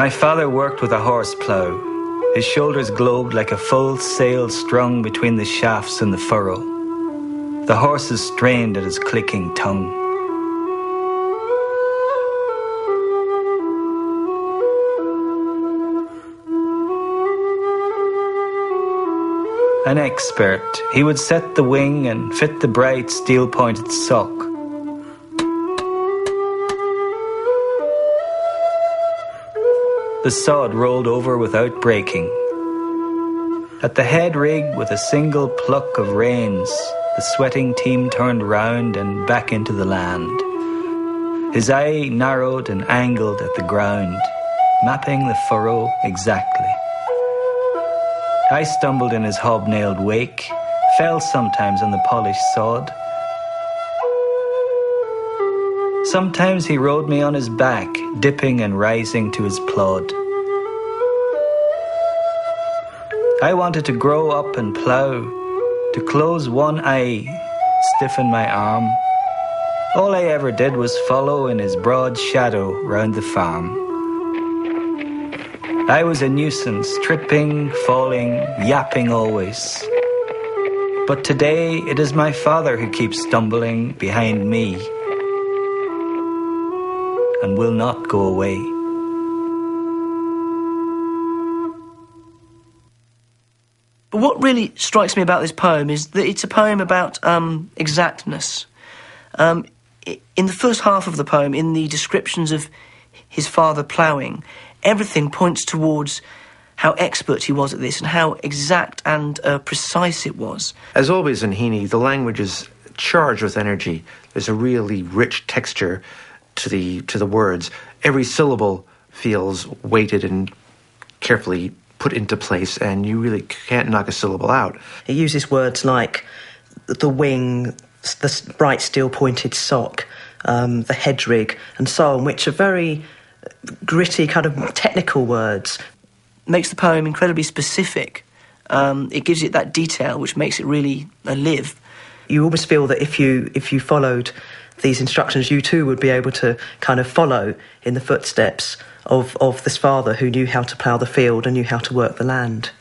My father worked with a horse plough. His shoulders globed like a full sail strung between the shafts and the furrow. The horses strained at his clicking tongue. An expert, he would set the wing and fit the bright steel-pointed sock. The sod rolled over without breaking. At the head rig, with a single pluck of reins, the sweating team turned round and back into the land. His eye narrowed and angled at the ground, mapping the furrow exactly. I stumbled in his hobnailed wake, fell sometimes on the polished sod. Sometimes he rode me on his back, dipping and rising to his plod. I wanted to grow up and plough, to close one eye, stiffen my arm. All I ever did was follow in his broad shadow round the farm. I was a nuisance, tripping, falling, yapping always. But today it is my father who keeps stumbling behind me and will not go away. But what really strikes me about this poem is that it's a poem about exactness. In the first half of the poem, in the descriptions of his father ploughing, everything points towards how expert he was at this and how exact and precise it was. As always in Heaney, the language is charged with energy. There's a really rich texture to the words. Every syllable feels weighted and carefully put into place, and you really can't knock a syllable out. He uses words like the wing, the bright steel-pointed sock, the hedge rig, and so on, which are very gritty, kind of technical words. Makes the poem incredibly specific. It gives it that detail which makes it really live. You almost feel that if you followed these instructions, you too would be able to kind of follow in the footsteps of this father who knew how to plough the field and knew how to work the land.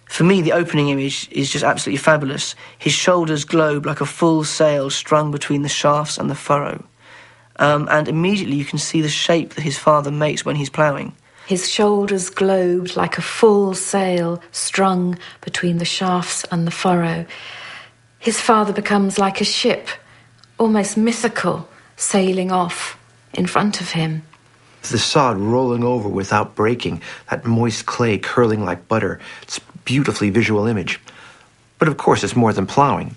For me, the opening image is just absolutely fabulous. His shoulders globe like a full sail strung between the shafts and the furrow. And immediately you can see the shape that his father makes when he's ploughing. His shoulders globed like a full sail strung between the shafts and the furrow. His father becomes like a ship, almost mythical, sailing off in front of him. The sod rolling over without breaking, that moist clay curling like butter. It's a beautifully visual image. But of course it's more than ploughing.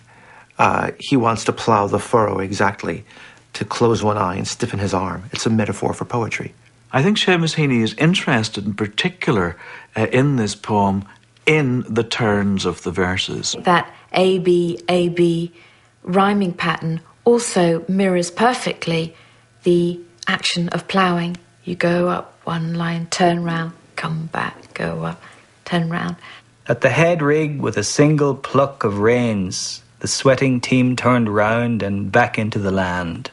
He wants to plough the furrow exactly, to close one eye and stiffen his arm. It's a metaphor for poetry. I think Seamus Heaney is interested in particular in this poem in the turns of the verses. That A-B rhyming pattern also mirrors perfectly the action of ploughing. You go up one line, turn round, come back, go up, turn round. At the head rig, with a single pluck of reins, the sweating team turned round and back into the land.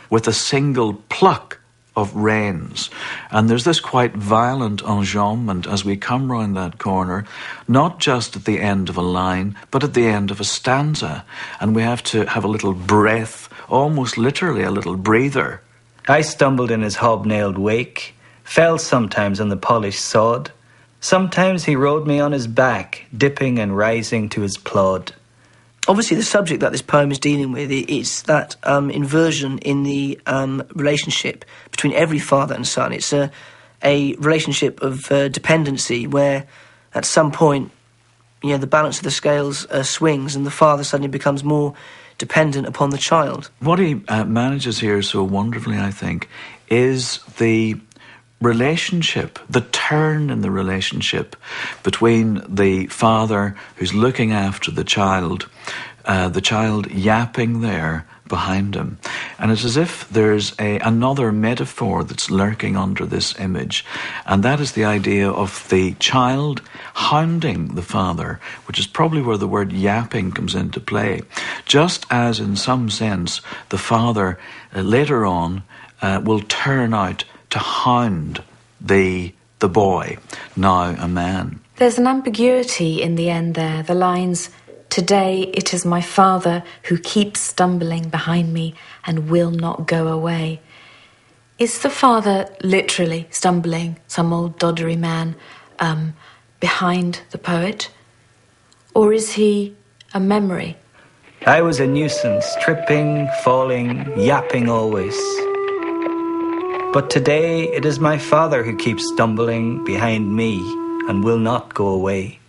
With a single pluck of reins. And there's this quite violent enjambment as we come round that corner, not just at the end of a line, but at the end of a stanza. And we have to have a little breath, almost literally a little breather. I stumbled in his hobnailed wake, fell sometimes on the polished sod. Sometimes he rode me on his back, dipping and rising to his plod. Obviously, the subject that this poem is dealing with is that inversion in the relationship between every father and son. It's a relationship of dependency where at some point, the balance of the scales swings and the father suddenly becomes more dependent upon the child. What he manages here so wonderfully, I think, is the relationship, the turn in the relationship between the father who's looking after the child yapping there behind him. And it's as if there's another metaphor that's lurking under this image, and that is the idea of the child hounding the father, which is probably where the word yapping comes into play. Just as in some sense the father later on will turn out to hound the the boy, now a man. There's an ambiguity in the end there. The lines, "Today it is my father who keeps stumbling behind me and will not go away." Is the father literally stumbling, some old doddery man, behind the poet? Or is he a memory? I was a nuisance, tripping, falling, yapping always. But today it is my father who keeps stumbling behind me and will not go away.